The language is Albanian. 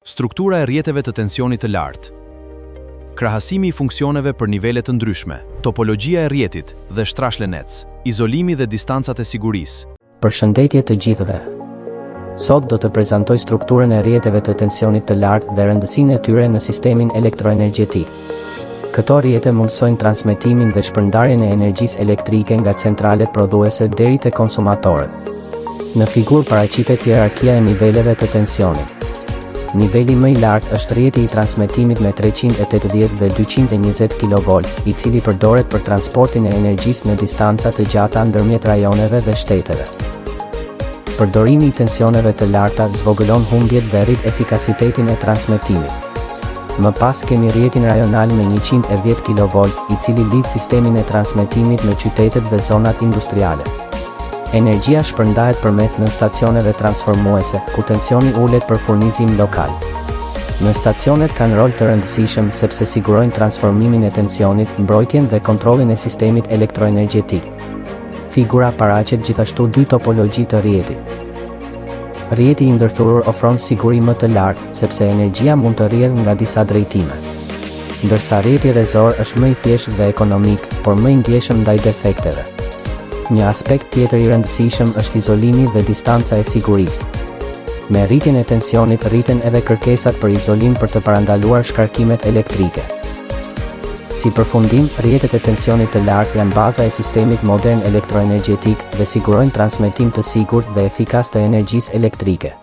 Struktura e rrjeteve të tensionit të lartë. Krahasimi i funksioneve për nivele të ndryshme, topologjia e rrjetit dhe shtrashlenec, izolimi dhe distancat e sigurisë. Përshëndetje të gjithëve. Sot do të prezantoj strukturën e rrjeteve të tensionit të lartë dhe rëndësinë e tyre në sistemin elektroenergjetik. Këto rrjete mundësojnë transmetimin dhe shpërndarjen e energjisë elektrike nga centralet prodhuese deri te konsumatorët. Në figurë paraqitet hierarkia e niveleve të tensionit. Niveli më i lartë është rrjeti i transmetimit me 380 dhe 220 kV, i cili përdoret për transportin e energjisë në distanca të gjata ndërmjet rajoneve dhe shteteve. Përdorimi i tensioneve të larta zvogëlon humbjet dhe rrit efikasitetin e transmetimit. Më pas kemi rrjetin rajonal me 110 kV, i cili lidh sistemin e transmetimit në qytetet dhe zonat industriale. Energjia shpërndahet përmes në stacioneve transformuese, ku tensioni ulet për furnizim lokal. Në stacionet kanë rol të rëndësishëm sepse sigurojnë transformimin e tensionit, mbrojtjen dhe kontrollin e sistemit elektroenergjetik. Figura paraqet gjithashtu dy topologji të rrjetit. Rrjeti i ndërthurur ofron siguri më të lartë, sepse energjia mund të rrjedhë nga disa drejtime. Ndërsa rrjeti rrezor është më i thjeshtë dhe ekonomik, por më i ndjeshëm ndaj defekteve. Një aspekt tjetër i rëndësishëm është izolimi dhe distanca e sigurisë. Me rritjen e tensionit rriten edhe kërkesat për izolim për të parandaluar shkarkimet elektrike. Si përfundim, rrjetet e tensionit të lartë janë baza e sistemit modern elektroenergjetik dhe sigurojnë transmetim të sigurt dhe efikas të energjisë elektrike.